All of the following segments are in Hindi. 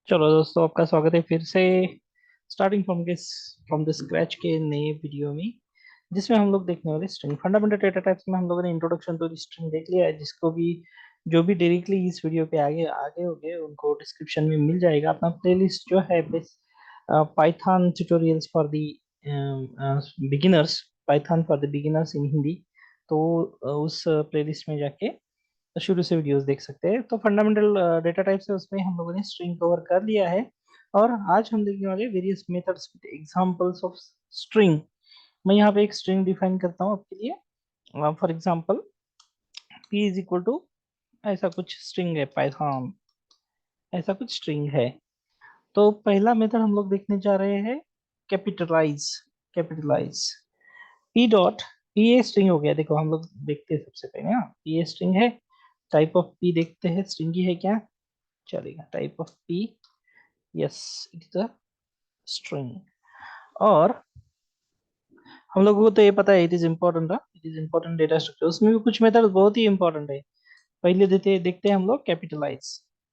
चलो दोस्तों, आपका स्वागत है फिर से स्टार्टिंग फ्रॉम द स्क्रैच के नए वीडियो में, जिसमें हम लोग देखने वाले स्ट्रिंग फंडामेंटल डेटा टाइप्स में हम लोगों ने इंट्रोडक्शन टू द स्ट्रिंग देख लिया है। जिसको भी जो भी डायरेक्टली इस वीडियो पे आगे आगे हो गए उनको डिस्क्रिप्शन में मिल जाएगा अपना प्लेलिस्ट जो है Python tutorials for the beginners, Python for the beginners in Hindi. तो उस प्लेलिस्ट में जाके तो शुरू से वीडियोस देख सकते हैं। तो फंडामेंटल डेटा टाइप्स है, उसमें हम लोगों ने स्ट्रिंग कवर कर लिया है। और आज हम देखने वाले various methods with examples of string. मैं यहाँ पे एक स्ट्रिंग डिफाइन करता हूँ आपके लिए। For example, p is equal to ऐसा कुछ स्ट्रिंग है, पाइथन ऐसा कुछ स्ट्रिंग है। तो पहला मेथड हम लोग देखने जा रहे हैं, capitalize. Capitalize p dot p a string हो गया। देखो हम लोग देखते हैं सबसे पहले, हाँ p ए स्ट्रिंग है। टाइप ऑफ p देखते हैं, स्ट्रिंग ही है क्या, चलेगा। Type of p, yes it is a string. और हम लोगों को तो ये पता है, it is important, it is important data structure. उसमें भी कुछ मेथड बहुत ही इंपॉर्टेंट है। पहले देखते देखते हैं हम लोग कैपिटलाइज।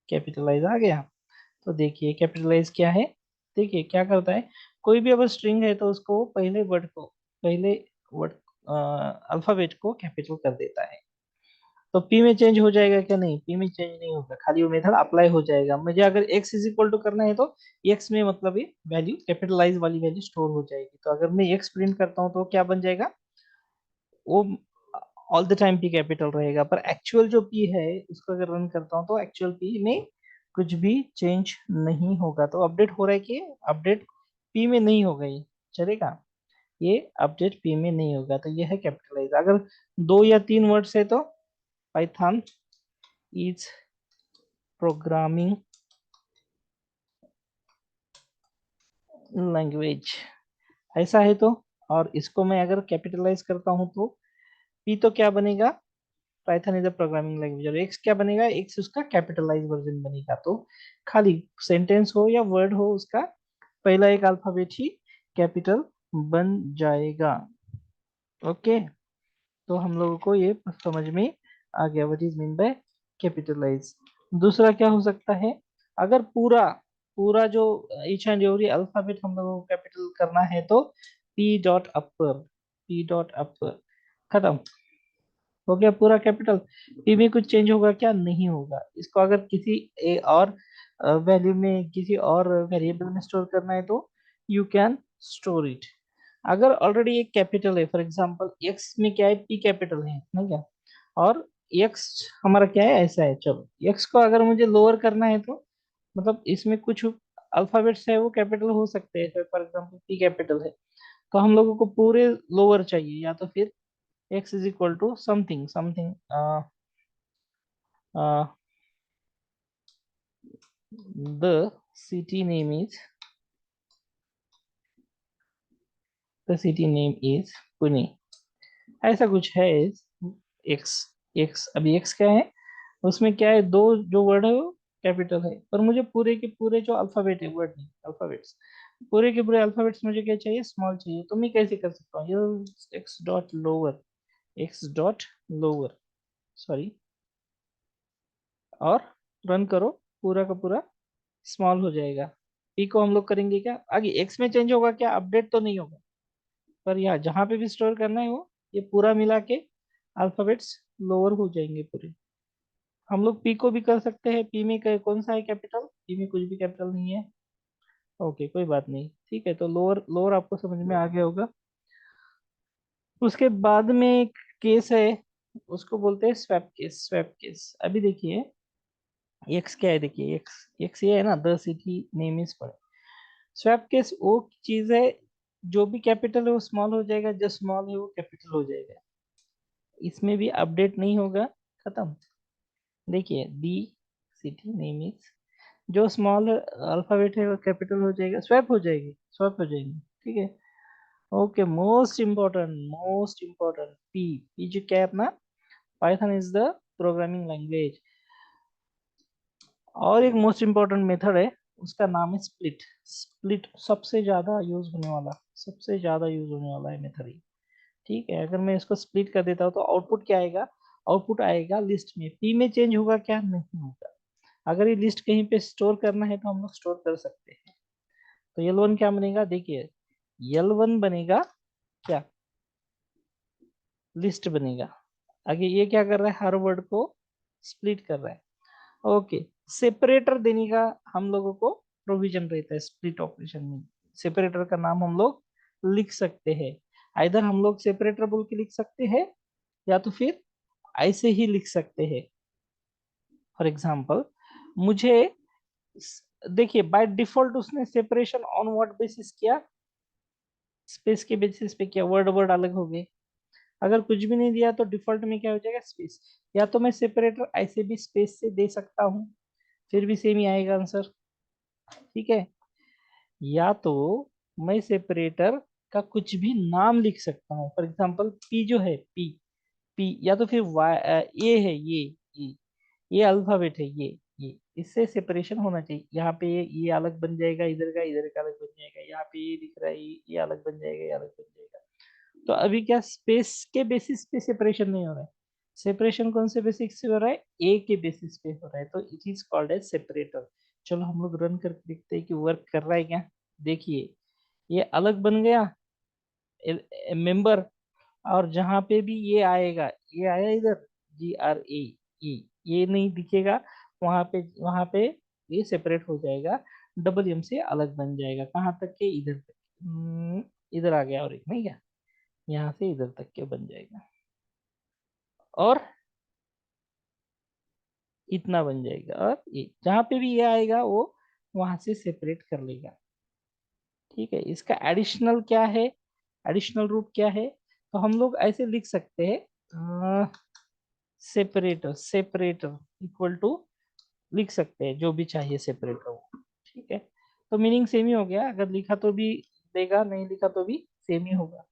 कैपिटलाइज आ गया। तो देखिए कैपिटलाइज क्या है। देखिए क्या करता है, कोई भी अगर स्ट्रिंग है तो उसको पहले वर्ड अल्फाबेट को कैपिटल कर देता है। तो पी में चेंज हो जाएगा क्या, नहीं पी में चेंज नहीं होगा, खाली वो मेथड अप्लाई हो जाएगा। मुझे अगर एक्स इज इक्वल टू करना है तो एक्स में मतलब ये वैल्यू कैपिटलाइज वाली वैल्यू स्टोर हो जाएगी। तो अगर मैं एक्स प्रिंट करता हूँ तो क्या बन जाएगा, वो all the time P capital रहेगा। पर एक्चुअल जो पी है उसको अगर रन करता हूँ तो एक्चुअल पी में कुछ भी चेंज नहीं होगा। तो अपडेट हो रहा है कि अपडेट पी में नहीं होगा, ये चलेगा। ये अपडेट पी में नहीं होगा, तो ये है कैपिटलाइज। अगर दो या तीन वर्ड्स है तो पाइथन इज प्रोग्रामिंग लैंग्वेज, ऐसा है तो। और इसको मैं अगर कैपिटलाइज करता हूं तो पी तो क्या बनेगा, Python is a programming language. और एक्स क्या बनेगा, एक्स उसका कैपिटलाइज वर्जन बनेगा। तो खाली सेंटेंस हो या वर्ड हो, उसका पहला एक अल्फाबेट ही कैपिटल बन जाएगा। ओके, तो हम लोगों को ये समझ में आ गया what is mean by capitalize. दूसरा क्या हो सकता है, अगर पूरा पूरा जो ईच एंड एवरी अल्फाबेट हम लोगों को कैपिटल करना है तो पी डॉट अपर, पी डॉट अपर, खत्म हो गया पूरा कैपिटल। पी में कुछ चेंज होगा क्या, नहीं होगा। इसको अगर किसी और वैल्यू में, किसी और वेरिएबल में स्टोर करना है तो यू कैन स्टोर इट। अगर ऑलरेडी एक कैपिटल है, फॉर एग्जांपल एक्स में क्या है, पी कैपिटल है ना क्या, और एक्स हमारा क्या है, ऐसा है। चलो एक्स को अगर मुझे लोअर करना है तो मतलब इसमें कुछ अल्फाबेट्स है वो कैपिटल हो सकते हैं, फॉर एग्जांपल पी कैपिटल है। तो हम लोगों को पूरे लोअर चाहिए, या तो फिर x is equal to something something, uh, the city name is, the city name is Pune, ऐसा कुछ है। x, x अभी x क्या है, उसमें क्या है, दो जो वर्ड है वो कैपिटल है। पर मुझे पूरे के पूरे जो अल्फाबेट है, वर्ड नहीं अल्फाबेट्स, पूरे के पूरे अल्फाबेट्स मुझे क्या चाहिए, स्मॉल चाहिए। तो मैं कैसे कर सकता हूँ, ये x dot lower, x dot lower, sorry, और रन करो, पूरा का पूरा स्मॉल हो जाएगा। पी को हम लोग करेंगे क्या, आगे एक्स में चेंज होगा क्या, अपडेट तो नहीं होगा। पर यहाँ जहाँ पे भी स्टोर करना है वो ये पूरा मिला के अल्फाबेट्स लोअर हो जाएंगे पूरे। हम लोग पी को भी कर सकते हैं। पी में कौन सा है कैपिटल, पी में कुछ भी कैपिटल नहीं है। ओके कोई बात नहीं, ठीक है। तो लोअर लोअर आपको समझ में आ गया होगा। उसके बाद में एक केस है, उसको बोलते हैं स्वैप केस। स्वैप केस अभी देखिए, एक्स क्या है, देखिए एक्स, एक्स ये है ना, the city name is. Swap case वो चीज है, जो भी कैपिटल है वो स्मॉल हो जाएगा, जो स्मॉल है वो कैपिटल हो जाएगा। इसमें भी अपडेट नहीं होगा, खत्म। देखिए दी सिटी नेम इज, जो स्मॉल अल्फाबेट है वो कैपिटल हो जाएगा, स्वैप हो जाएगी, स्वैप हो जाएगी, ठीक है। Okay, most important P, P जो क्या है अपना, Python is the programming language. और एक मोस्ट इम्पोर्टेंट मेथड है, उसका नाम है स्प्लिट। स्प्लिट सबसे ज्यादा यूज होने वाला, सबसे ज्यादा यूज होने वाला है मेथड। ठीक है, अगर मैं इसको स्प्लिट कर देता हूँ तो आउटपुट क्या आएगा, आउटपुट आएगा लिस्ट में। पी में चेंज होगा क्या, नहीं होगा। अगर ये लिस्ट कहीं पे स्टोर करना है तो हम लोग स्टोर कर सकते हैं। तो L1 क्या बनेगा, देखिए L1 बनेगा क्या, लिस्ट बनेगा। आगे ये क्या कर रहा है, हर वर्ड को स्प्लिट कर रहा है। ओके, सेपरेटर देने का हम लोगों को प्रोविजन रहता है स्प्लिट ऑपरेशन में। सेपरेटर का नाम हम लोग लिख सकते हैं, इधर हम लोग सेपरेटर बोल के लिख सकते हैं या तो फिर ऐसे ही लिख सकते हैं। फॉर एग्जाम्पल मुझे देखिए बाय डिफॉल्ट उसने सेपरेशन ऑन व्हाट बेसिस किया, स्पेस के बेसिस पे किया, वर्ड वर्ड अलग हो गए। अगर कुछ भी नहीं दिया तो डिफॉल्ट में क्या हो जाएगा, स्पेस। या तो मैं सेपरेटर ऐसे भी स्पेस से दे सकता हूँ, फिर भी सेम ही आएगा आंसर, ठीक है। या तो मैं सेपरेटर का कुछ भी नाम लिख सकता हूँ, फॉर एग्जांपल पी जो है, पी पी, या तो फिर वाई, ए है ये अल्फाबेट है, ये इससे सेपरेशन होना चाहिए। यहाँ पे ये अलग बन जाएगा, इधर का अलग बन जाएगा, यहाँ पे ये दिख रहा है, ये अलग बन जाएगा, ये अलग बन जाएगा। तो अभी क्या स्पेस के बेसिस पे सेपरेशन नहीं हो रहा है, सेपरेशन कौन से बेसिस पे हो रहा है, ए के बेसिस पे हो रहा है, तो it is called as separator. चलो हम लोग रन करके देखते हैं कि वर्क कर रहा है क्या। देखिए ये अलग बन गया मेंबर, और जहां पे भी ये आएगा, ये आया इधर GRA, ये नहीं दिखेगा, वहां पे ये सेपरेट हो जाएगा, डबल एम से अलग बन जाएगा। कहाँ तक के, इधर तक। इधर आ गया, और एक नहीं क्या, यहाँ से इधर तक के बन जाएगा, और इतना बन जाएगा, और ये जहां पे भी ये आएगा वो वहां से सेपरेट कर लेगा, ठीक है। इसका एडिशनल क्या है, एडिशनल रूट क्या है, तो हम लोग ऐसे लिख सकते हैं, सेपरेटर सेपरेटर इक्वल टू, लिख सकते हैं जो भी चाहिए सेपरेटर वो, ठीक है। तो मीनिंग सेम ही हो गया, अगर लिखा तो भी देगा, नहीं लिखा तो भी सेम ही होगा,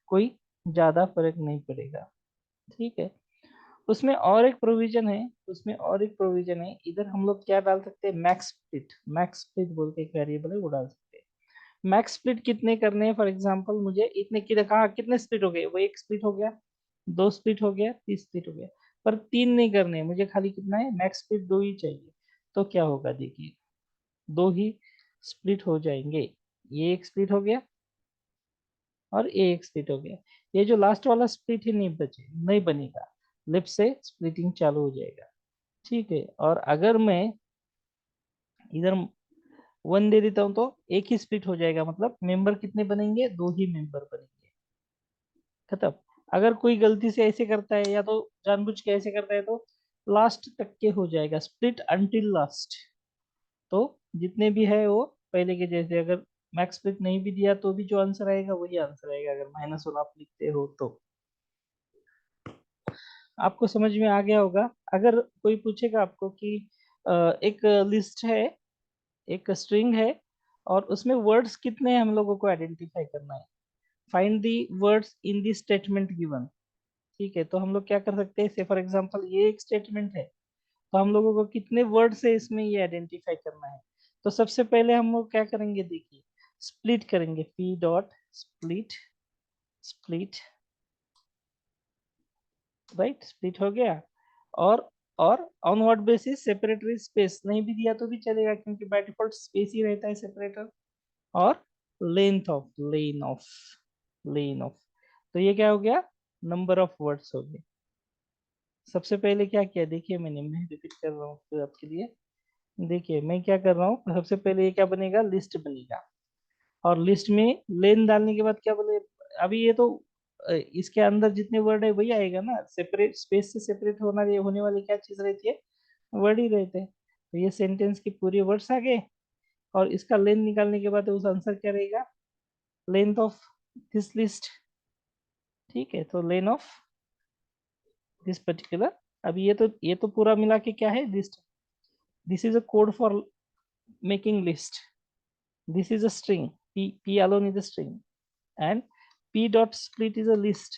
कोई ज्यादा फर्क नहीं पड़ेगा, ठीक है। उसमें और एक प्रोविजन है, उसमें और एक प्रोविजन है, इधर हम लोग क्या डाल सकते हैं, मैक्स स्प्लिट, मैक्स स्प्लिट बोल के एक वेरिएबल है वो डाल सकते हैं। मैक्स स्प्लिट कितने करने हैं, फॉर एग्जांपल मुझे इतने कितने, कहा कितने स्प्लिट हो गए, वो एक स्प्लिट हो गया, दो स्प्लिट हो गया, तीन स्प्लिट हो गया, पर तीन नहीं करने हैं मुझे, खाली कितना है, मैक्स स्प्लिट दो ही चाहिए। तो क्या होगा देखिए, दो ही स्प्लिट हो जाएंगे, ये एक स्प्लिट हो गया और ये एक स्प्लिट हो गया। ये जो लास्ट वाला स्प्लिट ही नहीं बचे, नहीं बनेगा, लेफ्ट से स्प्लिटिंग चालू हो जाएगा, ठीक है। और अगर मैं इधर वन दे देता हूं तो एक ही स्प्लिट हो जाएगा, मतलब मेंबर कितने बनेंगे, दो ही मेंबर बनेंगे, खत्म। अगर कोई गलती से ऐसे करता है या तो जानबूझ के ऐसे करता है तो लास्ट तक के हो जाएगा, स्प्लिट अंटिल लास्ट। तो जितने भी है वो पहले के जैसे, अगर मैक्स स्प्लिट नहीं भी दिया तो भी जो आंसर आएगा वही आंसर आएगा, अगर माइनस वन आप लिखते हो तो। आपको समझ में आ गया होगा। अगर कोई पूछेगा आपको कि एक लिस्ट है, एक स्ट्रिंग है, और उसमें वर्ड्स कितने हैं हम लोगों को आइडेंटिफाई करना है, find the words in the statement given, ठीक है। तो हम लोग क्या कर सकते हैं, से फॉर एग्जांपल ये एक स्टेटमेंट है, तो हम लोगों को कितने वर्ड्स है इसमें ये आइडेंटिफाई करना है। तो सबसे पहले हम लोग क्या करेंगे, देखिए स्प्लिट करेंगे, P dot split, split, right, split हो गया। और और ऑन व्हाट बेसिस, सेपरेटरी स्पेस नहीं भी दिया तो भी चलेगा, क्योंकि बाय डिफॉल्ट स्पेस ही रहता है सेपरेटर। और लेंथ ऑफ, लेन ऑफ, तो ये क्या हो गया, नंबर ऑफ वर्ड्स हो गए। सबसे पहले क्या किया, देखिए मैं रिपीट कर रहा हूँ फिर आपके लिए। देखिए मैं क्या कर रहा हूँ, सबसे पहले ये क्या बनेगा, लिस्ट बनेगा, और लिस्ट में लेन डालने के बाद क्या बोले, अभी ये तो इसके अंदर जितने वर्ड है वही आएगा ना, सेपरेट स्पेस से सेपरेट होने वाली क्या चीज रहती है, वर्ड ही रहते हैं। तो ये सेंटेंस के पूरे वर्ड्स आ गए, और इसका लेंथ निकालने के बाद उस आंसर क्या रहेगा, लेंथ ऑफ दिस लिस्ट, ठीक है। तो लेन ऑफ दिस पर्टिकुलर, अब ये तो पूरा मिला के क्या है, list. This is a code for making list, this is a string, p alone is a string, and p dot split is a list.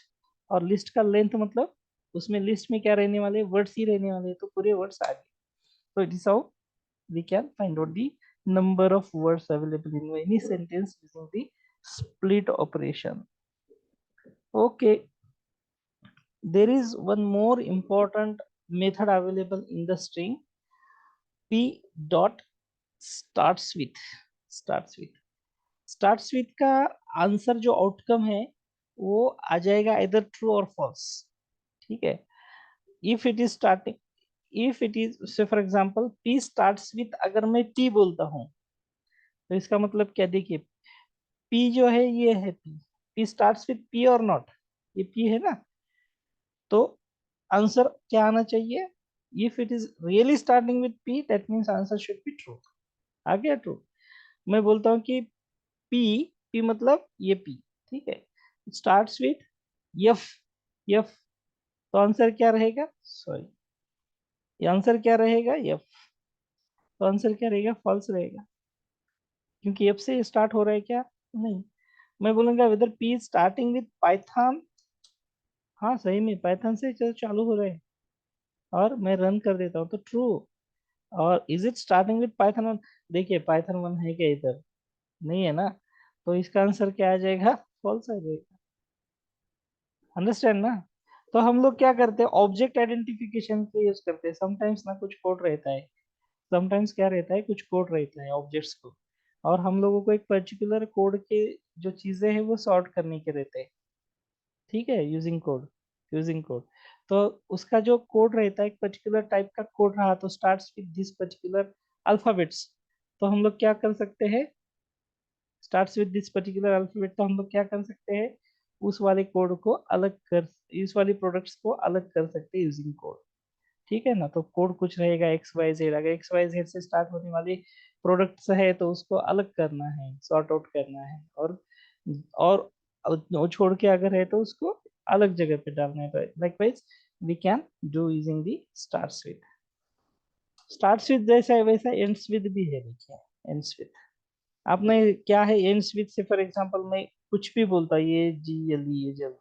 और लिस्ट का लेंथ मतलब उसमें लिस्ट में क्या रहने वाले, वर्ड्स ही रहने वाले, तो पूरे वर्ड्स आ गए। तो it is how we can find out the number of words available in any sentence using the split operation. Okay, there is one more important method available in the string, p dot starts with starts with का आंसर जो आउटकम है वो आ जाएगा इधर ट्रू और फॉल्स। ठीक है, if it is starting, if it is say for example p starts with, अगर मैं p बोलता हूँ तो इसका मतलब क्या, देखिए p जो है ये है p स्टार्ट्स विथ p और नॉट, ये p है ना, तो आंसर क्या आना चाहिए, if it is really starting with p that means answer should be true. आ गया ट्रू। मैं बोलता हूँ कि p, p मतलब ये p, ठीक है, स्टार्ट्स विथ f, f, तो आंसर क्या रहेगा, सॉरी, ये आंसर क्या रहेगा f, तो आंसर क्या रहेगा, फॉल्स रहेगा, क्योंकि f से स्टार्ट हो रहा है क्या, नहीं। मैं बोलूंगा whether p starting with Python, हाँ सही में पाइथन से चालू हो रहा है, और मैं रन कर देता हूँ तो ट्रू। और is it starting with Python one, देखिए पाइथन वन है क्या इधर, नहीं है ना, तो इसका आंसर क्या आ जाएगा, फॉल्स आ जाएगा। अंडरस्टैंड ना। तो हम लोग क्या करते हैं, ऑब्जेक्ट आइडेंटिफिकेशन के यूज करते हैं, समटाइम्स ना कुछ कोड रहता है, समटाइम्स क्या रहता है, कुछ कोड रहता है ऑब्जेक्ट्स को, और हम लोगों को एक पर्टिकुलर कोड के जो चीजें हैं वो सॉर्ट करने के रहते हैं, ठीक है, यूजिंग कोड। तो उसका जो कोड रहता है, एक पर्टिकुलर टाइप का कोड रहा तो starts with this particular alphabets, तो हम लोग क्या कर सकते हैं, starts with this particular alphabet, तो हम लोग क्या कर सकते हैं, उस वाले कोड को अलग कर, इस वाली प्रोडक्ट्स को अलग कर सकते हैं यूजिंग कोड। ठीक है ना, तो कोड कुछ रहेगा एक्स वाई जेड, अगर एक्स वाई जेड से स्टार्ट होने वाली प्रोडक्ट्स है तो उसको अलग करना है, सॉर्ट आउट करना है, और वो छोड़ के अगर है तो उसको अलग जगह पे डालना है। Likewise we can do using the starts with जैसा है वैसा एंड्स विद भी है, देखिए एंड्स विद, आपने क्या है, एंड्स विद से फॉर एग्जांपल मैं कुछ भी बोलता, ये जी एल ये जल,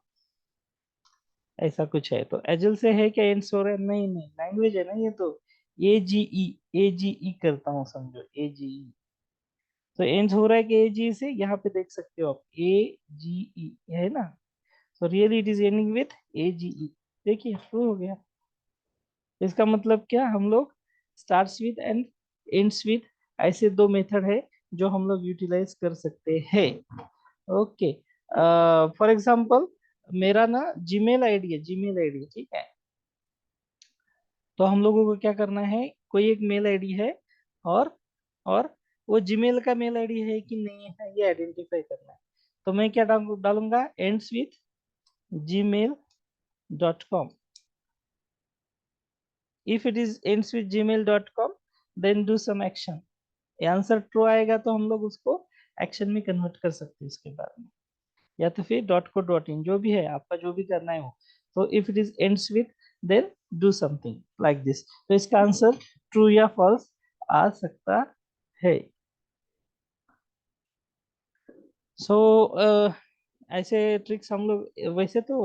ऐसा कुछ है तो एजल से है क्या एंड्स हो रहा है, नहीं नहीं, लैंग्वेज है ना ये तो, ए जी ई, ए जी ई करता हूँ समझो, ए जी ई, तो एंड्स हो रहा है कि ए जी से, यहाँ पे देख सकते हो आप ए जी ई है ना, तो really it is ending with A G E, देखिए शुरू हो गया। इसका मतलब क्या, हम लोग starts with and ends with, ऐसे दो मेथड है जो हम लोग यूटिलाइज कर सकते हैं। ओके, फॉर एग्जांपल मेरा ना जीमेल आईडी है, जीमेल आईडी, ठीक है, तो हम लोगों को क्या करना है, कोई एक मेल आईडी है, और और वो जीमेल का मेल आईडी है कि नहीं है ये आइडेंटिफाई करना है, तो मैं क्या डालूंगा, ends with gmail.com, if it is ends with gmail.com then do some action, ये आंसर ट्रू आएगा तो हम लोग उसको एक्शन में कन्वर्ट कर सकते हैं इसके बाद में, या तो फिर डॉट को डॉट इन, जो भी है आपका जो भी करना है वो, तो if it is ends with then do something like this, तो इसका आंसर ट्रू या फॉल्स आ सकता है। सो ऐसे ट्रिक्स हम लोग, वैसे तो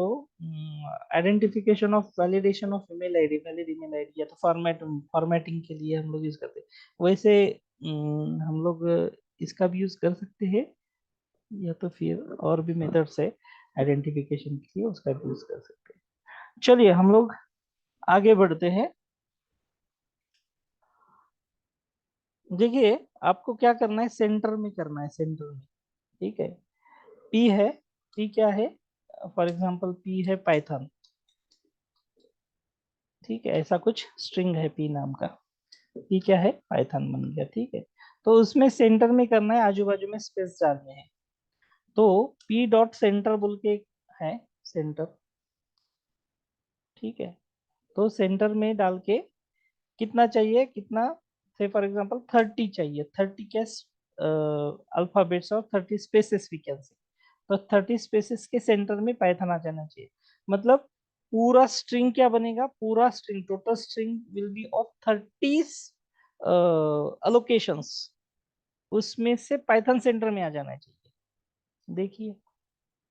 identification of validation of email ID, valid email ID, या तो फॉर्मेटिंग के लिए हम लोग यूज करते हैं, वैसे हम लोग इसका भी यूज कर सकते हैं, या तो फिर और भी मेथड्स है आइडेंटिफिकेशन के लिए, उसका भी यूज कर सकते हैं। चलिए हम लोग आगे बढ़ते हैं। देखिए आपको क्या करना है, सेंटर में करना है, सेंटर में, ठीक है, पी है, पी क्या है, फॉर एग्जांपल पी है पाइथन, ठीक है, ऐसा कुछ स्ट्रिंग है पी नाम का, पी क्या है, पाइथन बन गया, ठीक है, तो उसमें सेंटर में करना है, आजू बाजू में स्पेस डालने हैं, तो पी डॉट सेंटर बोल के है, सेंटर, ठीक है, तो सेंटर में डाल के कितना चाहिए, कितना, से फॉर एग्जांपल 30 चाहिए, 30 के अल्फाबेट्स और 30 स्पेसेस वी कैन से, तो 30 स्पेसेस के सेंटर में पाइथन आ जाना चाहिए, मतलब पूरा स्ट्रिंग क्या बनेगा, पूरा string, total string will be of 30 allocations, उसमें से पाइथन सेंटर में आ जाना चाहिए। देखिए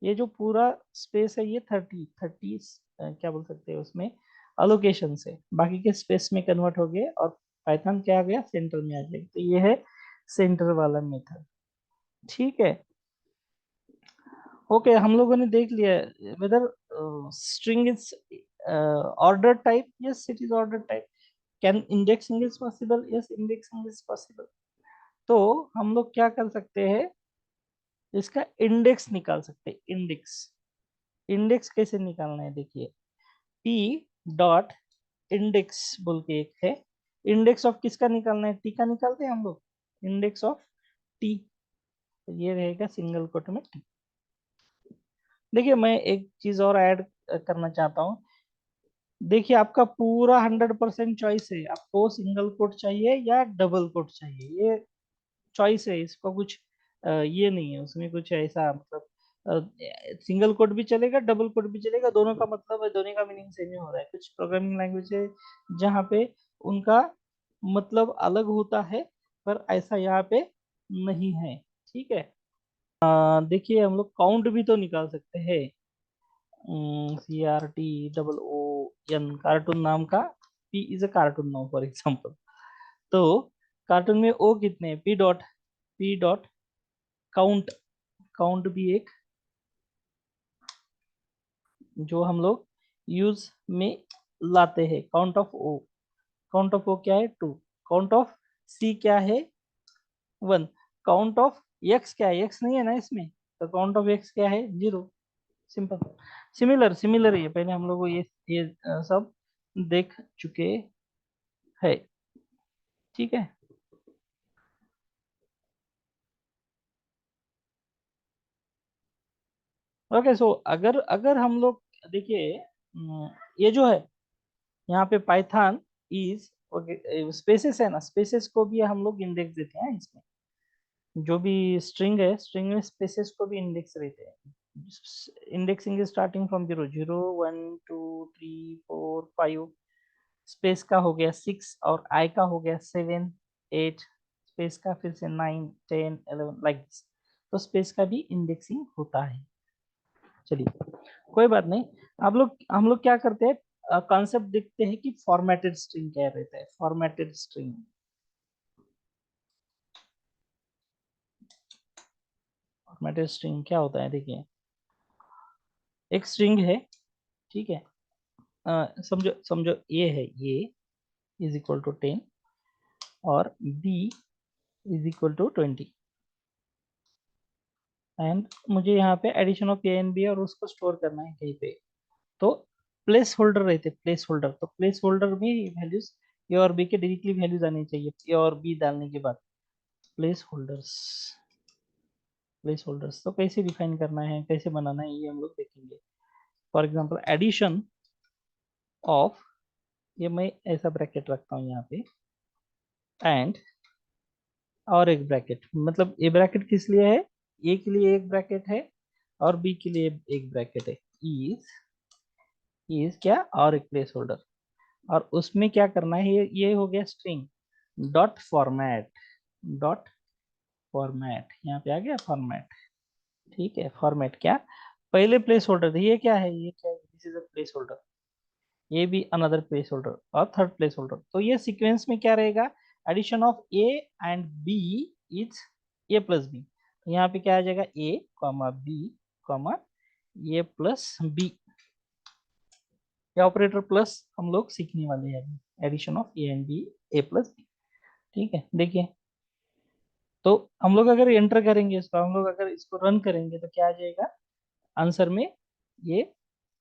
ये जो पूरा स्पेस है ये 30 क्या बोल सकते हैं उसमें, अलोकेशन से बाकी के स्पेस में कन्वर्ट हो गए, और पाइथन क्या आ गया, सेंटर में आ जाएगा, तो ये है सेंटर वाला मेथड, ठीक है। ओके, हम लोगों ने देख लिया whether string is order type, yes it is order type, can indexing is possible? Yes, indexing is possible. तो हम लोग क्या कर सकते हैं, इसका इंडेक्स निकाल सकते हैं। इंडेक्स, इंडेक्स कैसे निकालना है, देखिए पी डॉट इंडेक्स बोल के एक है। इंडेक्स ऑफ किसका निकालना है? टी का निकालते हैं हम लोग, इंडेक्स ऑफ टी। तो ये रहेगा सिंगल कोट में टी। देखिए मैं एक चीज और ऐड करना चाहता हूँ। देखिए आपका पूरा 100% चॉइस है, आपको सिंगल कोट चाहिए या डबल कोट चाहिए, ये चॉइस है, इसका कुछ ये नहीं है उसमें कुछ ऐसा, मतलब सिंगल कोट भी चलेगा, डबल कोट भी चलेगा, दोनों का मतलब है, दोनों का मीनिंग सेम ही हो रहा है। कुछ प्रोग्रामिंग लैंग्वेज है जहाँ पे उनका मतलब अलग होता है, पर ऐसा यहाँ पे नहीं है। ठीक है। देखिए हम लोग काउंट भी तो निकाल सकते हैं। CRT, कार्टून नाम का, पी इज अ कार्टून नाम फॉर एग्जाम्पल। तो कार्टून में ओ कितने हैं? P dot count. काउंट भी एक जो हम लोग यूज में लाते हैं। Count of O, count of O क्या है? 2। काउंट ऑफ सी क्या है? 1। काउंट ऑफ एक्स क्या है? एक्स नहीं है ना इसमें, तो काउंट ऑफ एक्स क्या है? 0। सिंपल। सिमिलर सिमिलर ये पहले हम लोग को ये सब देख चुके हैं। ठीक है। ओके, सो अगर अगर हम लोग देखिए, ये जो है यहाँ पे पाइथन इज, स्पेसेस है ना, स्पेसेस को भी हम लोग इंडेक्स देते हैं इसमें। जो भी स्ट्रिंग है, स्ट्रिंग में स्पेसेस को भी इंडेक्स रहते हैं। Indexing is starting from 0, 0, 1, 2, 3, 4, 5। Space का हो गया 6, और आई का हो गया 7, 8। स्पेस का फिर से 9, 10, 11 लाइक दिस। तो स्पेस का भी इंडेक्सिंग होता है। चलिए कोई बात नहीं। हम लोग क्या करते हैं, कॉन्सेप्ट देखते हैं कि फॉर्मेटेड स्ट्रिंग क्या रहता है। फॉर्मेटेड स्ट्रिंग, फॉर्मेटेड स्ट्रिंग क्या होता है? देखिए एक स्ट्रिंग है, ठीक है। समझो समझो ये है, ये इज इक्वल टू 10 और B is equal to 20, and मुझे यहाँ पे addition of A and B और उसको स्टोर करना है कहीं पे। तो प्लेस होल्डर रहते, प्लेस होल्डर। तो प्लेस होल्डर में वैल्यूज ए और बी के डायरेक्टली वैल्यूज आनी चाहिए ए और बी डालने के बाद। प्लेस होल्डर्स, प्लेस होल्डर्स तो कैसे डिफाइन करना है, कैसे बनाना है, ये हम लोग देखेंगे। फॉर एग्जांपल एडिशन ऑफ, ये मैं ऐसा ब्रैकेट रखता हूँ यहाँ पे, एंड और एक ब्रैकेट, मतलब ये ब्रैकेट किस लिए है? ए के लिए एक ब्रैकेट है और बी के लिए एक ब्रैकेट है। इज क्या? और एक प्लेस होल्डर। और उसमें क्या करना है, ये हो गया string dot format. Dot format यहाँ पे आ गया फॉर्मेट। ठीक है। फॉर्मेट क्या? पहले प्लेस होल्डर थे, ये क्या है? ये क्या है? This is a place holder. ये भी अनदर प्लेस होल्डर और थर्ड प्लेस होल्डर। तो ये सीक्वेंस में क्या रहेगा? Addition of A and B is A plus B. यहाँ पे क्या आ जाएगा? A comma B comma A plus B. ये ऑपरेटर प्लस हम लोग सीखने वाले हैं, addition of A and B, A plus B. ठीक है। देखिए तो हम लोग अगर एंटर करेंगे इसको, हम लोग अगर इसको रन करेंगे तो क्या आ जाएगा आंसर में? ये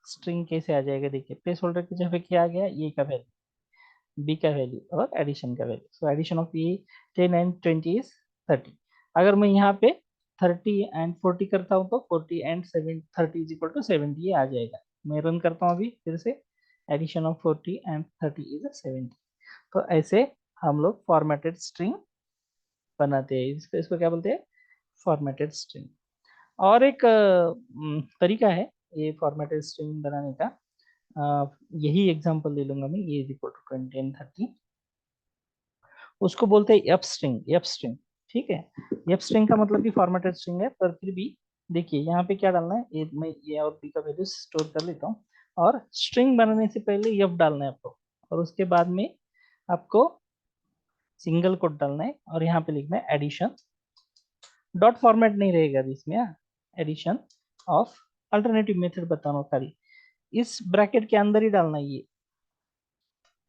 स्ट्रिंग कैसे आ जाएगा? देखिए प्लेस होल्डर की जगह क्या आ गया? ए का वैल्यू, बी का वैल्यू और एडिशन का value. So addition of A 10 and 20 is 30। अगर मैं यहाँ पे 30 एंड 40 करता हूँ तो 40 एंड 7 30 इज इक्वल टू 70 आ जाएगा। मैं रन करता हूँ अभी फिर से, एडिशन ऑफ 40 एंड 30 इज 70। तो ऐसे हम लोग फॉर्मेटेड स्ट्रिंग बनाते हैं। इसको क्या बोलते हैं? Formatted string. और एक तरीका है ये फॉर्मेटेड स्ट्रिंग बनाने का। यही एग्जांपल ले लूंगा मैं, ये इज इक्वल टू 20 एंड 30। उसको बोलते हैं एफ स्ट्रिंग। एफ स्ट्रिंग, ठीक है। एफ स्ट्रिंग का मतलब भी फॉर्मेटेड स्ट्रिंग है, पर फिर भी देखिए यहाँ पे क्या डालना है, ये मैं ए और बी का वैल्यू स्टोर कर लेता हूँ। और स्ट्रिंग बनाने से पहले एफ डालना है आपको, और उसके बाद में आपको सिंगल कोट डालना है, और यहाँ पे लिखना है एडिशन। डॉट फॉर्मेट नहीं रहेगा अभी इसमें, एडिशन ऑफ, अल्टरनेटिव मेथड बताना खाली, इस ब्रैकेट के अंदर ही डालना है ये,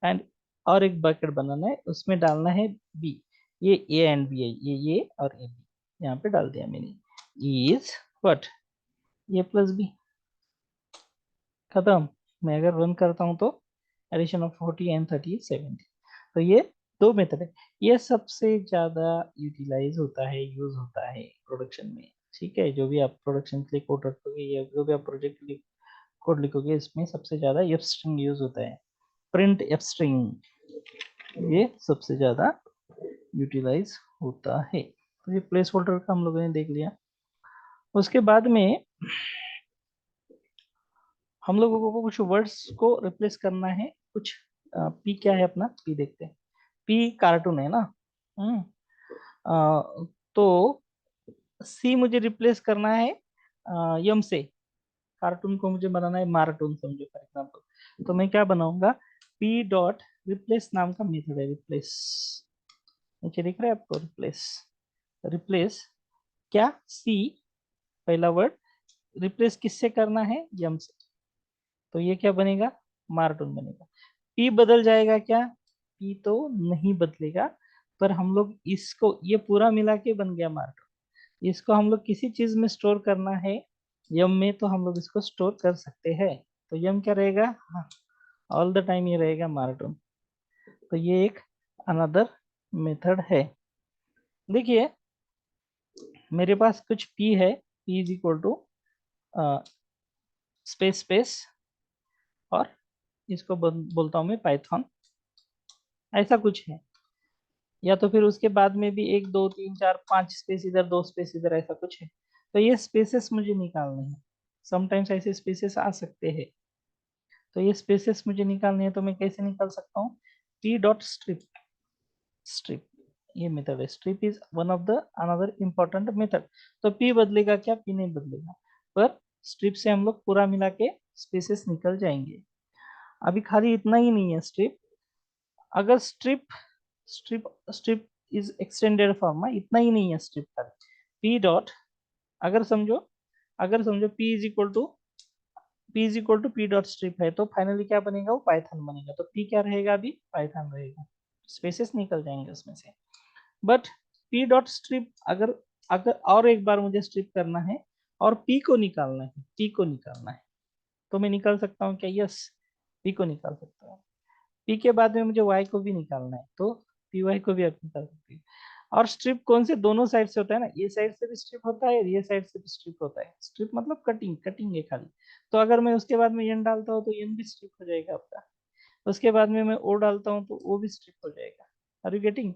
एंड और एक बकेट बनाना है, उसमें डालना है बी। ये ए एंड बी है, ये और ए बी यहाँ पे डाल दिया मैंने। Is what, A plus B, खत्म। मैं अगर रन करता हूँ तो एडिशन ऑफ 40 एंड 30 70। तो ये दो मेथड है, ये सबसे ज्यादा यूटिलाइज होता है, यूज होता है प्रोडक्शन में। ठीक है, जो भी आप प्रोडक्शन के लिए कोड रखोगे या जो भी आप प्रोजेक्ट के लिए कोड लिखोगे, इसमें सबसे ज्यादा एफ स्ट्रिंग यूज होता है, प्रिंट एफ स्ट्रिंग, ये सबसे ज्यादा यूटिलाइज होता है। तो ये प्लेस होल्डर का हम लोगों ने देख लिया। उसके बाद में हम लोगों को कुछ वर्ड्स को रिप्लेस करना है, कुछ पी क्या है अपना, पी देखते हैं। पी कार्टून है ना। हम्म तो सी मुझे रिप्लेस करना है यम से। कार्टून को मुझे बनाना है माराटून समझो फॉर एग्जाम्पल। तो मैं क्या बनाऊंगा, पी डॉट रिप्लेस नाम का मेथड है, रिप्लेस। नीचे दिख रहा है आपको, रिप्लेस। रिप्लेस क्या, सी पहला वर्ड, रिप्लेस किससे करना है, यम से। तो ये क्या बनेगा, माराटून बनेगा। पी बदल जाएगा क्या, पी तो नहीं बदलेगा, पर हम लोग इसको, ये पूरा मिला के बन गया माराटून। इसको हम लोग किसी चीज में स्टोर करना है यम में, तो हम लोग इसको स्टोर कर सकते हैं। तो यम क्या रहेगा, हाँ, ऑल द टाइम ये रहेगा माराटून। तो ये एक अनदर मेथड है। देखिए मेरे पास कुछ पी है, P is equal to space space, और इसको बोलता हूं मैं पाइथन, ऐसा कुछ है। या तो फिर उसके बाद में भी एक दो तीन चार पांच स्पेस इधर, दो स्पेस इधर, ऐसा कुछ है। तो ये स्पेसेस मुझे निकालने हैं, समटाइम्स ऐसे स्पेसेस आ सकते हैं। तो ये स्पेसेस मुझे निकालने हैं, तो मैं कैसे निकाल सकता हूँ, टी डॉट स्ट्रिप। स्ट्रिप ये मेथड है, strip is one of the another important method. तो पी बदलेगा क्या, पी नहीं बदलेगा, पर स्ट्रिप से हम लोग पूरा मिला के स्पेसेस निकल जाएंगे। अभी खाली इतना ही नहीं है स्ट्रिप, अगर strip strip strip is extended form में, इतना ही नहीं है स्ट्रिप का। पी डॉट, अगर समझो, अगर समझो P is equal to P dot strip है, तो फाइनली क्या बनेगा, वो पाइथन बनेगा। तो पी क्या रहेगा, अभी पाइथन रहेगा, स्पेसेस निकल जाएंगे उसमें से। बट पी डॉट स्ट्रिप, अगर अगर और एक बार मुझे स्ट्रिप करना है और पी को निकालना है, पी को निकालना है, तो मैं निकाल सकता हूँ क्या, यस, पी को निकाल सकता हूँ। पी के बाद में मुझे वाई को भी निकालना है, तो पी वाई को भी आप निकाल सकते हैं। और स्ट्रिप कौन से, दोनों साइड से होता है ना, ये साइड से भी स्ट्रिप होता है और ये साइड से भी स्ट्रिप होता है। स्ट्रिप मतलब कटिंग, कटिंग है खाली। तो अगर मैं उसके बाद में एन डालता हूँ तो एन भी स्ट्रिप हो जाएगा आपका। उसके बाद में मैं ओ डालता हूँ तो ओ भी स्ट्रिप हो जाएगा। Are you getting.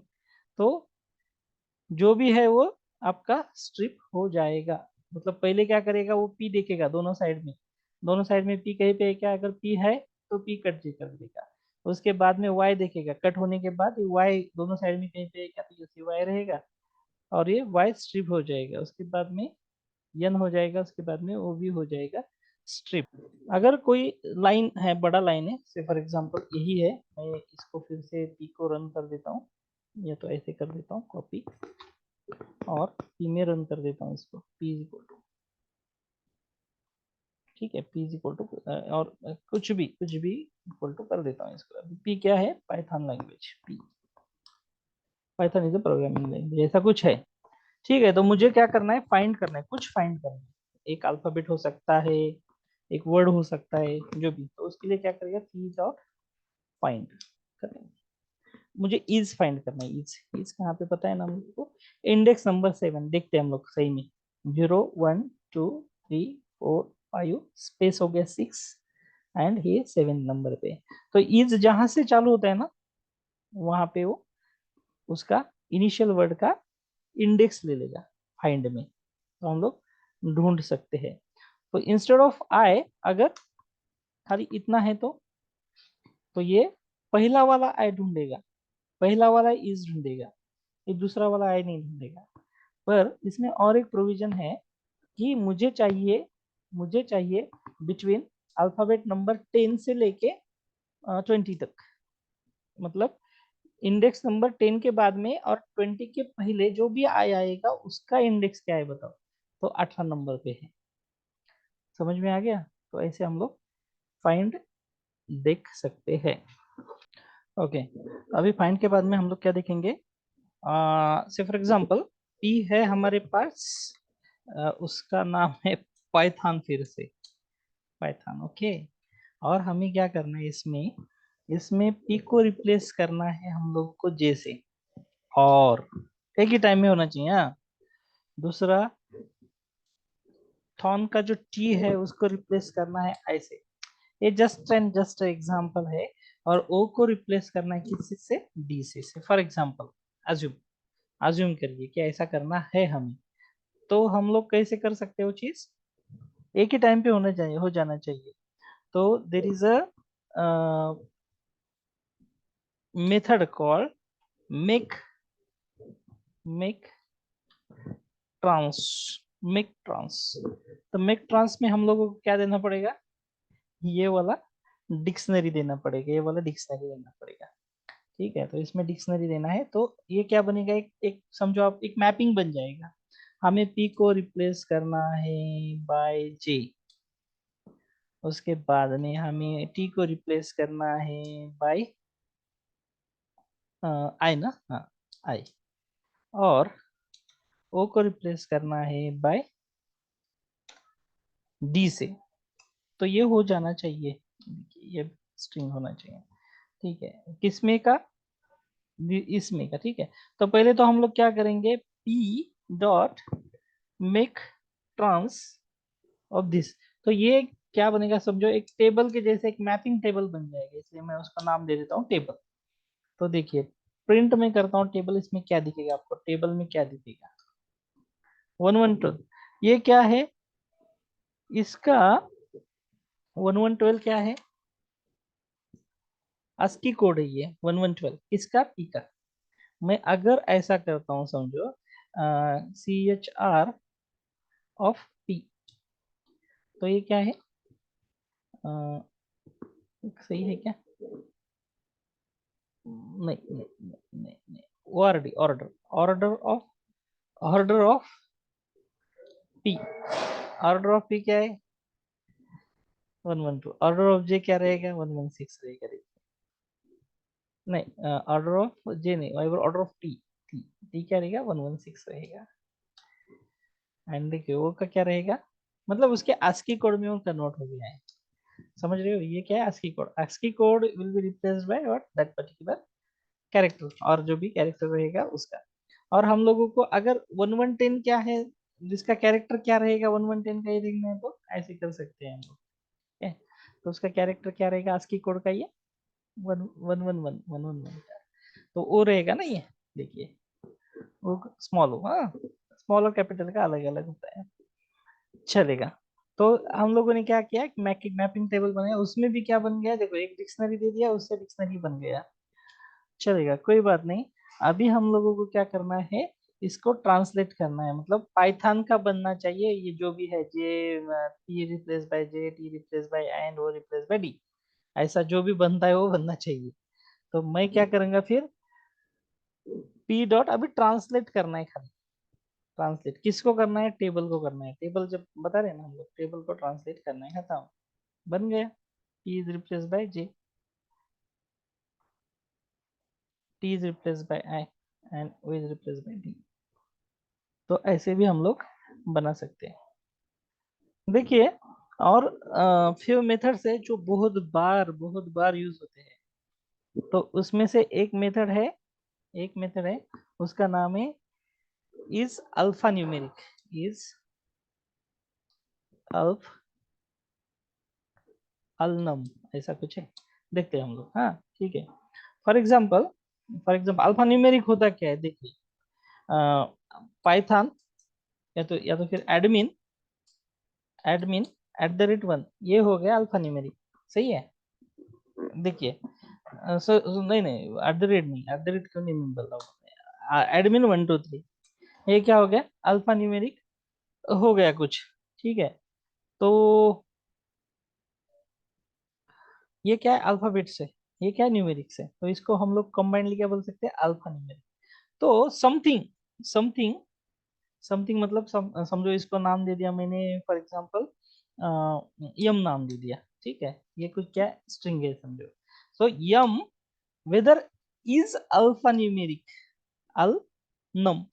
तो जो भी है वो आपका स्ट्रिप हो जाएगा। मतलब पहले क्या करेगा, वो पी देखेगा दोनों साइड में, दोनों साइड में पी कहीं पे है क्या, अगर पी है तो पी कट जी कर देगा। उसके बाद में वाई देखेगा, कट होने के बाद वाई दोनों साइड में कहीं पे है क्या, तो ये वाई रहेगा और ये वाई स्ट्रिप हो जाएगा। उसके बाद में यन हो जाएगा, उसके बाद में वो भी हो जाएगा स्ट्रिप। अगर कोई लाइन है, बड़ा लाइन है, से फॉर एग्जांपल यही है, मैं इसको फिर से पी को रन कर देता हूँ, या तो ऐसे कर देता हूँ कॉपी, और पी में रन कर देता हूँ इसको, पी इज इक्वल टू, ठीक है, पी इज इक्वल टू, और कुछ भी इक्वल टू कर देता हूँ इसको। पी क्या है, Python language, P Python is a programming language, ऐसा कुछ है। ठीक है, तो मुझे क्या करना है, फाइंड करना है, कुछ फाइंड करना है। एक अल्फाबेट हो सकता है, एक वर्ड हो सकता है, जो भी। तो उसके लिए क्या करेगा, पी डॉट फाइंड करेंगे। मुझे इज फाइंड करना है, इज इज कहाँ पे पता है ना हमको, इंडेक्स नंबर 7 देखते हैं हम लोग सही में। 0 1 2 3 4 5 स्पेस हो गया 6, एंड ये 7 नंबर पे। तो इज जहां से चालू होता है ना, वहां पे वो उसका इनिशियल वर्ड का इंडेक्स ले लेगा फाइंड में, तो हम लोग ढूंढ सकते हैं। तो इंस्टेड ऑफ आई, अगर खाली इतना है तो ये पहला वाला आई ढूंढेगा, पहला वाला इज ढूंढेगा, ये दूसरा वाला आई नहीं ढूंढेगा। पर इसमें और एक प्रोविजन है कि मुझे चाहिए बिटवीन अल्फाबेट नंबर 10 से लेके 20 तक। मतलब इंडेक्स नंबर 10 के बाद में और 20 के पहले जो भी आएगा उसका इंडेक्स क्या है बताओ, तो 18 नंबर पे है। समझ में आ गया। तो ऐसे हम लोग फाइंड देख सकते हैं। ओके, अभी फाइंड के बाद में हम लोग क्या देखेंगे, से फॉर एग्जांपल पी है हमारे पास, उसका नाम है पाइथन, फिर से पाइथन। ओके, और हमें क्या करना है इसमें, इसमें पी को रिप्लेस करना है हम लोग को जे से, और एक ही टाइम में होना चाहिए। हाँ, दूसरा थॉन का जो टी है उसको रिप्लेस करना है आई से। ये जस्ट एग्जांपल है। और ओ को रिप्लेस करना है किसी से, डी से फॉर एग्जांपल अज्यूम, अज्यूम करिए कि ऐसा करना है हमें। तो हम लोग कैसे कर सकते हैं वो चीज, एक ही टाइम पे होना चाहिए, हो जाना चाहिए। तो there is a method called make make trans make trans. तो मेक ट्रांस में हम लोगों को क्या देना पड़ेगा, ये वाला डिक्शनरी देना पड़ेगा, ये वाला डिक्शनरी देना पड़ेगा। ठीक है, तो इसमें डिक्शनरी देना है, तो ये क्या बनेगा, एक समझो आप, एक मैपिंग बन जाएगा। हमें पी को रिप्लेस करना है बाय जे, उसके बाद में हमें टी को रिप्लेस करना है बाय आई ना, हाँ आई, और ओ को रिप्लेस करना है बाय डी से। तो ये हो जाना चाहिए, ये स्ट्रिंग होना चाहिए। ठीक है, किसमें का, इसमें का। ठीक है, तो पहले तो हम लोग क्या करेंगे, P dot make trans of this. तो ये क्या बनेगा, समझो एक टेबल के जैसे, एक मैपिंग टेबल बन जाएगा, इसलिए मैं उसका नाम दे देता हूँ टेबल। तो देखिए, प्रिंट में करता हूँ टेबल, इसमें क्या दिखेगा आपको, टेबल में क्या दिखेगा, 112। ये क्या है इसका, 1112 क्या है, ASCII कोड है ये 1112, किसका, पी का। मैं अगर ऐसा करता हूँ समझो, CHR ऑफ पी, तो ये क्या है, अ, सही है क्या, नहीं नहीं नहीं नहीं, नहीं। ORD, order, order of, order of P, order of P क्या है, 112। ऑर्डर ऑफ जे क्या रहेगा, 116 रहेगा। नहीं, ऑर्डर ऑफ जे नहीं, order of T, T T क्या रहेगा, 116 रहेगा। एंड देखिए वो का क्या रहेगा, मतलब उसके ASCII कोड में वो कन्वर्ट हो गया है। समझ रहे हो, ये क्या है, ASCII code, ASCII code will be replaced by what, that particular character, और जो भी कैरेक्टर रहेगा उसका। और हम लोगों को अगर 1110 क्या है, जिसका कैरेक्टर क्या रहेगा 1110 का, ये देखना है तो ऐसे कर सकते हैं हम लोग। ठीक है, तो उसका कैरेक्टर क्या रहेगा ASCII कोड का, ये 1111 तो वो रहेगा ना ये, देखिए वो स्मॉल हो, हाँ, स्मॉल और कैपिटल का अलग अलग होता है, चलेगा। तो हम लोगों ने क्या किया, मैपिंग टेबल बनाया, उसमें भी क्या बन गया, देखो एक डिक्शनरी दे दिया, उससे डिक्शनरी बन गया। चलेगा, कोई बात नहीं। अभी हम लोगों को क्या करना है, इसको ट्रांसलेट करना है, मतलब पाइथन का बनना चाहिए ये जो भी है, J T replace by J, T replace by N, O replace by D, ऐसा जो भी बनता है वो बनना चाहिए। तो मैं क्या करूंगा फिर, पी डॉट, अभी ट्रांसलेट करना है खाली, ट्रांसलेट किसको करना है, टेबल को करना है। टेबल जब बता रहे हैं ना हम लोग, टेबल को ट्रांसलेट करना है, खत्म, बन गया। P is replace by J, T is replace by I, and O is replace by D. तो ऐसे भी हम लोग बना सकते हैं। देखिए, और फ्यू मेथड्स है जो बहुत बार यूज होते हैं। तो उसमें से एक मेथड है, एक मेथड है, उसका नाम है इज अल्फा न्यूमेरिक, इज अल्फ अलनम, ऐसा कुछ है, देखते हैं हम लोग। हाँ ठीक है, फॉर एग्जाम्पल, अल्फा न्यूमेरिक होता क्या है, देखिए, पाइथन, या तो फिर एडमिन, एडमिन @1, ये हो गया अल्फा न्यूमेरिक, सही है। देखिए, नहीं नहीं, एट द रेट नहीं, एट द रेट क्यों नहीं मैं बोल रहा हूँ, एडमिन 123, ये क्या हो गया, अल्फा न्यूमेरिक हो गया कुछ। ठीक है, तो ये क्या है, अल्फाबेट से, ये क्या है, न्यूमेरिक से, तो इसको हम लोग कंबाइनली क्या बोल सकते हैं, अल्फा न्यूमेरिक। तो समथिंग, समथिंग समथिंग मतलब समझो इसको नाम दे दिया मैंने, फॉर एग्जांपल यम नाम दे दिया। ठीक है, ये कुछ क्या स्ट्रिंग है समझो। सो यम वेदर इज अल्फा न्यूमेरिक, अल नम,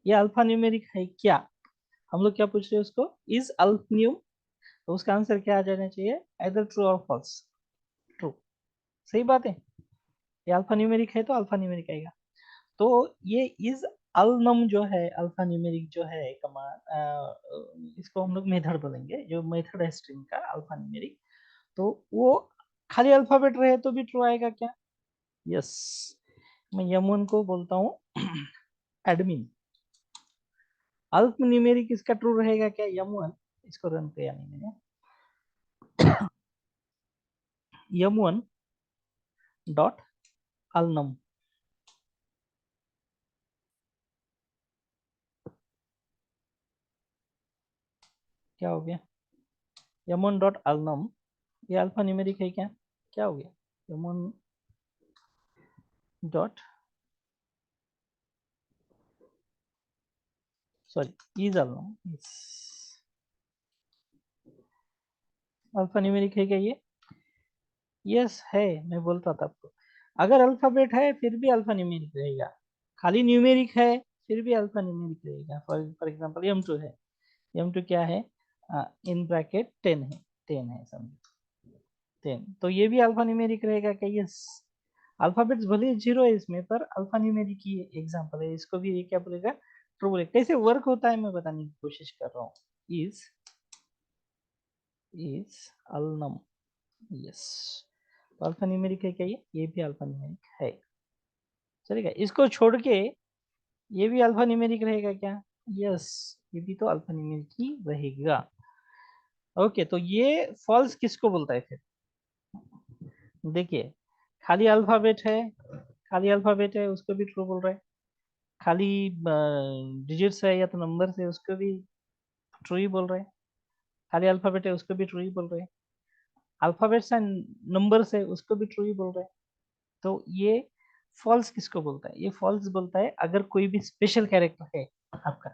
ये अल्फा न्यूमेरिक है क्या, हम लोग क्या पूछ रहे हैं उसको, इज अल्फ न्यूम, तो उसका आंसर क्या आ जाना चाहिए, either ट्रू और फॉल्स, ट्रू, सही बात है, ये अल्फा न्यूमेरिक है तो अल्फा न्यूमेरिक आएगा। तो ये इज अलनम जो है, अल्फा न्यूमेरिक जो है कमांड, इसको हम लोग मेथड बोलेंगे, जो मेथड है स्ट्रिंग का अल्फा न्यूमेरिक, तो वो खाली अल्फाबेट रहे तो भी ट्रू आएगा क्या, यस। मैं यमुन को बोलता हूँ एडमिन, अल्फ न्यूमेरिक इसका ट्रू रहेगा क्या यमुन, इसको रन किया नहीं मैंने, यमुन डॉट अलनम, क्या हो गया, यमुन डॉट अलनम, ये अल्फा न्यूमेरिक है क्या, क्या हो गया, यमुन dot, sorry is alnum, alphanumeric है क्या ये, यस है, मैं बोलता था आपको, अगर अल्फाबेट है फिर भी अल्फा न्यूमेरिक रहेगा, खाली न्यूमेरिक है फिर भी अल्फा न्यूमेरिक रहेगा, फॉर एग्जांपल m2 है, m2 क्या है, इन ब्रैकेट 10 है, 10 है समझो, 10, तो ये भी अल्फा न्यूमेरिक रहेगा क्या, यस, अल्फाबेट्स भले जीरो है इसमें पर अल्फा न्यूमेरिक की एग्जांपल है, इसको भी ये क्या बोलेगा, ट्रू बोलेगा। कैसे वर्क होता है मैं बताने की कोशिश कर रहा हूँ, इज इज अलनम, यस, तो अल्फा न्यूमेरिक है क्या ये भी अल्फा न्यूमेरिक है, चलेगा, इसको छोड़ के ये भी अल्फा न्यूमेरिक रहेगा क्या, यस, ये भी तो अल्फा न्यूमेरिक ही रहेगा। ओके, तो ये फॉल्स किसको बोलता है फिर, देखिए, खाली अल्फाबेट है, खाली अल्फाबेट है उसको भी ट्रू बोल रहा है, खाली डिजिट्स है या तो नंबर है उसको भी ट्रू ही बोल रहे हैं, खाली अल्फाबेट है उसको भी ट्रू ही बोल रहे हैं, अल्फाबेट्स एंड नंबर्स है उसको भी ट्रू ही बोल रहे हैं, तो ये फॉल्स किसको बोलता है, ये फॉल्स बोलता है अगर कोई भी स्पेशल कैरेक्टर है आपका,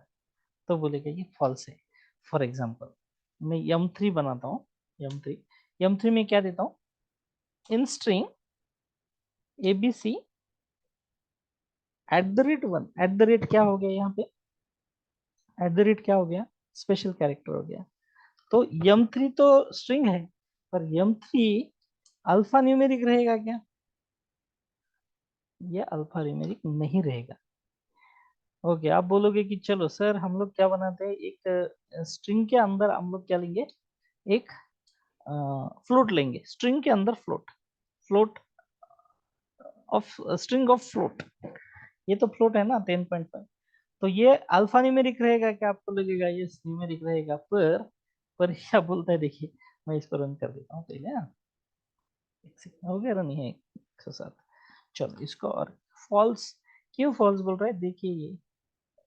तो बोलेगा ये फॉल्स है। फॉर एग्जाम्पल मैं यम3 बनाता हूँ, यम3, यम3 में क्या देता हूँ, in string ABC @1, at the rate क्या हो गया यहाँ पे, एट द रेट क्या हो गया, स्पेशल कैरेक्टर हो गया, तो यम3 तो स्ट्रिंग है, पर यम3 अल्फा न्यूमेरिक रहेगा क्या, ये अल्फा न्यूमेरिक नहीं रहेगा। ओके, आप बोलोगे कि चलो सर हम लोग क्या बनाते हैं, एक स्ट्रिंग के अंदर हम लोग क्या लेंगे, एक फ्लोट लेंगे, स्ट्रिंग के अंदर float, float of string of float, ये तो फ्लोट है ना 10.5, तो ये अल्फा न्यूमेरिक रहेगा क्या, आपको लगेगा ये न्यूमेरिक रहेगा, पर क्या बोलता है देखिए, मैं इसको रन कर देता हूँ पहले, हाँ, एक सेकंड हो गया, रन है 107, चलो इसको, और फॉल्स, क्यों फॉल्स बोल रहा है, देखिए ये,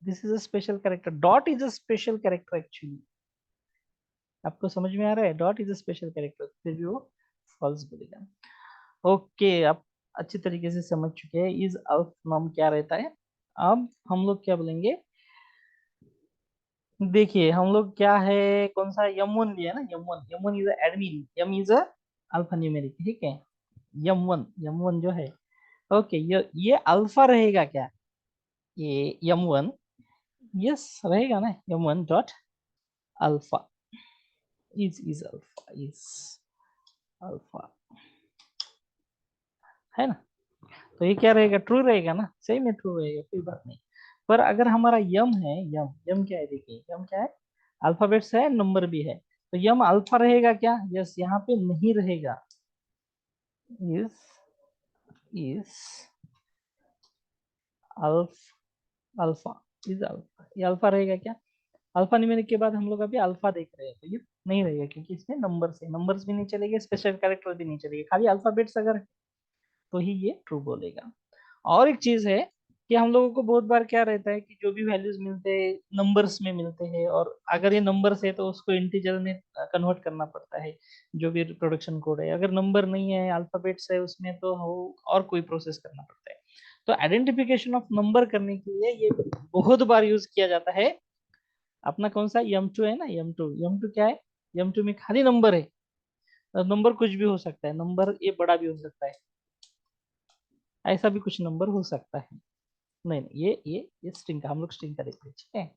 this is a special character, dot is a special character actually, आपको समझ में आ रहा है, dot is a special character, फिर भी वो फॉल्स बोलेगा। ओके, आप अच्छी तरीके से समझ चुके हैं इज अल्फ नॉर्म क्या रहता है। अब हम लोग क्या बोलेंगे, देखिए हम लोग क्या है, कौन सा यम1 लिया ना, यम1, यम1 इज एडमिन, यम इज अल्फा न्यूमेरिक, ठीक है, यम1 जो है, ओके, ये अल्फा रहेगा क्या, ये यम1, यस रहेगा ना, यम1 dot alpha, is alpha, is alpha, है ना, तो ये क्या रहेगा, ट्रू रहेगा ना, सही में ट्रू रहेगा, कोई बात नहीं। पर अगर हमारा यम है, यम यम क्या है, देखिए यम क्या है, अल्फाबेट्स है, नंबर भी है, तो यम अल्फा रहेगा क्या, यस, यहाँ पे नहीं रहेगा, is is alpha, alpha, is alpha, ये अल्फा रहेगा क्या, अल्फा न्यूमेरिक के बाद हम लोग अभी अल्फा देख रहे हैं, तो ये नहीं रहेगा क्योंकि इसमें नंबर्स है, नंबर्स भी नहीं चलेंगे, स्पेशल कैरेक्टर भी नहीं चलेंगे, खाली अल्फाबेट्स अगर है, तो ही ये ट्रू बोलेगा। और एक चीज है कि हम लोगों को बहुत बार क्या रहता है कि जो भी वैल्यूज मिलते हैं नंबर्स में मिलते हैं, और अगर ये नंबर्स है तो उसको इंटीजर में कन्वर्ट करना पड़ता है, जो भी रिप्रोडक्शन कोड है, अगर नंबर नहीं है अल्फाबेट्स है उसमें तो हो और कोई प्रोसेस करना पड़ता है, तो आइडेंटिफिकेशन ऑफ नंबर करने के लिए ये बहुत बार यूज किया जाता है, अपना कौन सा यम2 है ना, यम टू क्या है, यम2 में खाली नंबर है, नंबर कुछ भी हो सकता है, नंबर ये बड़ा भी हो सकता है, ऐसा भी कुछ नंबर हो सकता है। नहीं नहीं, ये स्ट्रिंग का, हम लोग स्ट्रिंग का देखते हैं, ठीक है।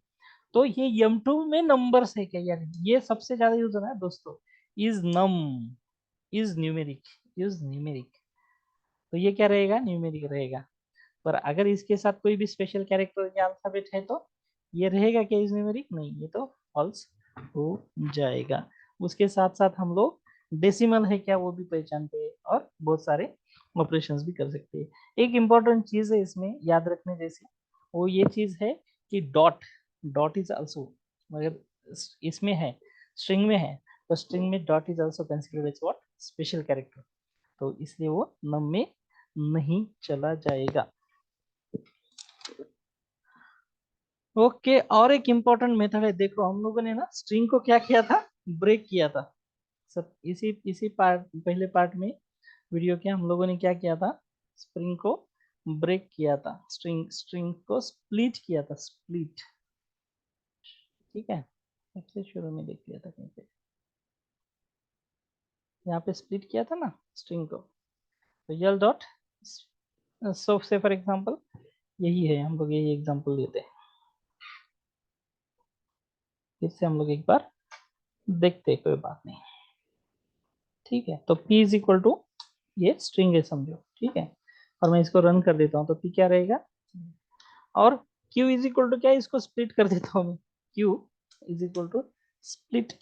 तो ये m2 में नंबर्स है क्या यार, ये सबसे ज्यादा यूज हो रहा है दोस्तों। Is num, is numeric, is numeric. तो ये क्या रहेगा, न्यूमेरिक रहेगा। पर अगर इसके साथ कोई भी स्पेशल कैरेक्टर या अल्फाबेट है तो ये रहेगा क्या इज न्यूमेरिक, नहीं, ये तो फॉल्स हो जाएगा। उसके साथ साथ हम लोग डेसिमल है क्या वो भी पहचानते हैं और बहुत सारे ऑपरेशंस भी कर सकते हैं। एक इम्पॉर्टेंट चीज है इसमें याद रखने जैसे, वो ये चीज है कि डॉट, डॉट इज आल्सो, मगर इसमें है, स्ट्रिंग में है, तो स्ट्रिंग में dot is also considered as what, special character. तो इसलिए वो नम में नहीं चला जाएगा। ओके, और एक इम्पोर्टेंट मेथड है, देखो हम लोगों ने ना स्ट्रिंग को क्या किया था, ब्रेक किया था। सब इसी इसी पार्ट, पहले पार्ट में वीडियो के हम लोगों ने क्या किया था, स्ट्रिंग को ब्रेक किया था, स्ट्रिंग स्ट्रिंग को स्प्लिट किया था, स्प्लिट, ठीक है। सबसे शुरू में देख लिया था कहीं पे, यहाँ पे स्प्लिट किया था ना स्ट्रिंग को। तो यल डॉट, सो से फॉर एग्जांपल यही है, हम लोग यही एग्जांपल लेते हैं। फिर से हम लोग एक बार देखते हैं, कोई बात नहीं, ठीक है। तो p इज इक्वल टू, ये स्ट्रिंग है समझो, ठीक है। और मैं इसको रन कर देता हूँ तो p क्या रहेगा, और q इज इक्वल टू क्या है, इसको स्प्लिट कर देता हूँ मैं, q is equal to split,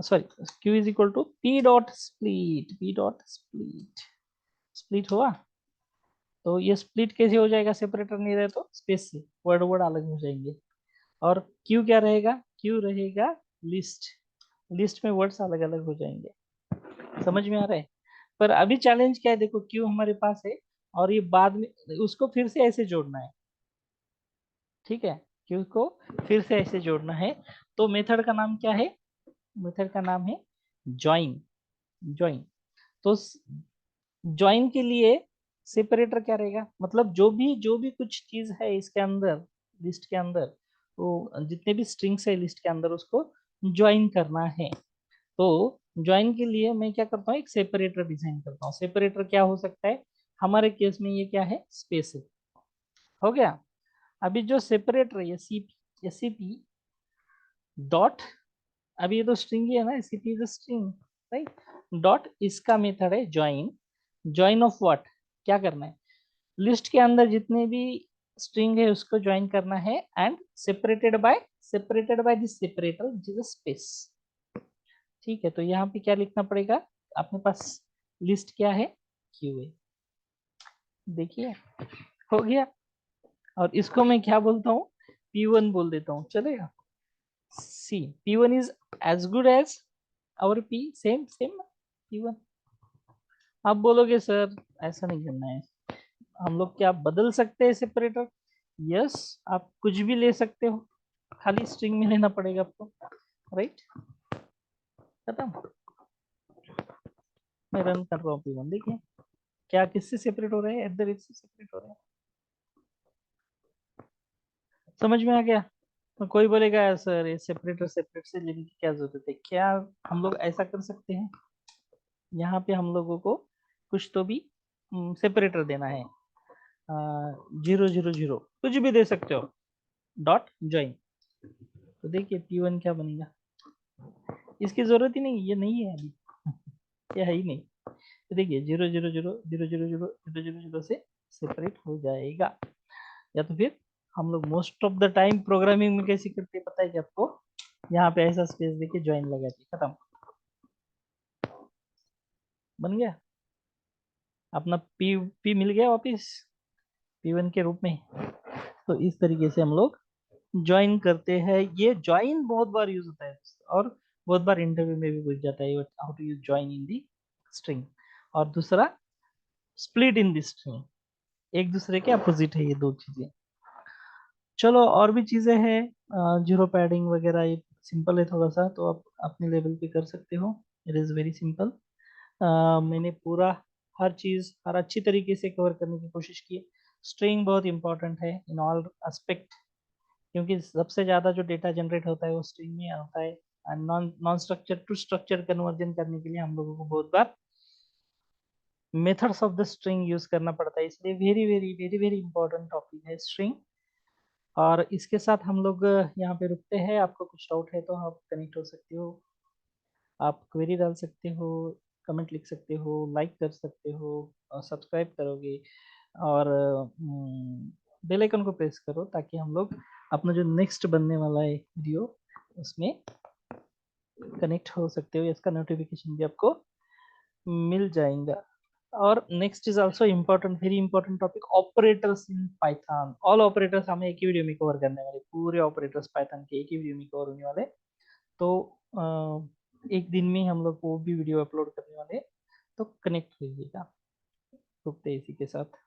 sorry, q is equal to p dot split, p dot split, split हुआ। तो ये स्प्लिट कैसे हो जाएगा, सेपरेटर नहीं रहे तो स्पेस से वर्ड वर्ड अलग हो जाएंगे। और q क्या रहेगा, q रहेगा लिस्ट, लिस्ट में वर्ड्स अलग अलग हो जाएंगे। समझ में आ रहा है। पर अभी चैलेंज क्या है, देखो क्यू हमारे पास है और ये बाद में उसको फिर से ऐसे जोड़ना है, ठीक है। क्यू को फिर से ऐसे जोड़ना है, तो मेथड का नाम क्या है, मेथड का नाम है ज्वाइन, ज्वाइन। तो ज्वाइन के लिए सेपरेटर क्या रहेगा, मतलब जो भी कुछ चीज है इसके अंदर, लिस्ट के अंदर, तो जितने भी स्ट्रिंग्स है लिस्ट के अंदर उसको ज्वाइन करना है। तो ज्वाइन के लिए मैं क्या करता हूँ, एक सेपरेटर डिजाइन करता हूँ। सेपरेटर क्या हो सकता है, हमारे केस में ये क्या है, स्पेस है, हो गया। अभी जो सेपरेटर है ये सीपी, ये सीपी डॉट, अभी ये तो स्ट्रिंग ही है ना, CP is string, right. Dot इसका मेथड है ज्वाइन, ज्वाइन ऑफ व्हाट, क्या करना है, लिस्ट के अंदर जितने भी स्ट्रिंग है उसको ज्वाइन करना है, and separated by this separator which is space, ठीक है। तो यहाँ पे क्या लिखना पड़ेगा, अपने पास लिस्ट क्या है, क्यू है, देखिए हो गया। और इसको मैं क्या बोलता हूँ, P1 बोल देता हूँ, चलेगा। See P1 is as good as our P, same same P1। आप बोलोगे सर ऐसा नहीं करना है, हम लोग क्या बदल सकते हैं सेपरेटर, यस, आप कुछ भी ले सकते हो, खाली स्ट्रिंग में लेना पड़ेगा आपको, राइट। खत्म, मैं रन कर रहा हूँ P1, देखिए क्या किससे सेपरेट हो रहे हैं, एट द रेट से सेपरेट हो रहे हैं। समझ में आ गया। तो कोई बोलेगा सर ये सेपरेटर सेपरेट से लेने की क्या जरूरत है, क्या हम लोग ऐसा कर सकते हैं, यहाँ पे हम लोगों को कुछ तो भी सेपरेटर देना है, 0 0 0 कुछ भी दे सकते हो, डॉट ज्वाइन। तो देखिए P1 क्या बनेगा, इसकी जरूरत ही नहीं, ये नहीं है अभी, ये है ही नहीं। तो देखिए 0 0 0 0 0 0 0 0 से सेपरेट हो जाएगा। या तो फिर हम लोग most of the time programming में कैसे करते हैं पता है कि आपको, यहाँ पे ऐसा स्पेस देके ज्वाइन लगा दी, खत्म, बन गया अपना पी मिल गया वापिस P1 के रूप में। तो इस तरीके से हम लोग ज्वाइन करते हैं, ये ज्वाइन बहुत बार यूज होता है और बहुत बार इंटरव्यू में भी पूछ जाता है, how to use join in the string. और दूसरा स्प्लिट इन दी स्ट्रिंग, एक दूसरे के अपोजिट है ये दो चीजें। चलो और भी चीजें हैं, जीरो पैडिंग वगैरह, ये सिंपल है थोड़ा सा, तो आप अपने लेवल पे कर सकते हो, इट इज वेरी सिंपल। मैंने पूरा हर चीज हर अच्छी तरीके से कवर करने की कोशिश की। स्ट्रिंग बहुत इंपॉर्टेंट है इन ऑल एस्पेक्ट, क्योंकि सबसे ज्यादा जो डेटा जनरेट होता है वो स्ट्रिंग में होता है। Non non structure to structure conversion करने के लिए हम लोगों को बहुत बार methods of the string use करना पड़ता है, इसलिए very very very very important topic है स्ट्रिंग। और इसके साथ हम लोग यहाँ पे रुकते हैं। आपको कुछ डाउट है तो आप कनेक्ट हो सकते हो, आप क्वेरी डाल सकते हो, कमेंट लिख सकते हो, लाइक कर सकते हो, और सब्सक्राइब करोगे और बेल आइकन को प्रेस करो ताकि हम लोग अपना जो नेक्स्ट बनने वाला है वीडियो उसमें कनेक्ट हो सकते हो, इसका नोटिफिकेशन भी आपको मिल जाएगा। और next is also important, very important topic, operators in Python. All operators हमें एक ही वीडियो में कवर करने वाले, पूरे ऑपरेटर्स पाइथन के एक ही वीडियो में कवर होने वाले। तो एक दिन में हम लोग वो भी वीडियो अपलोड करने वाले, तो कनेक्ट रहिएगा। रुकते हैं इसी के साथ।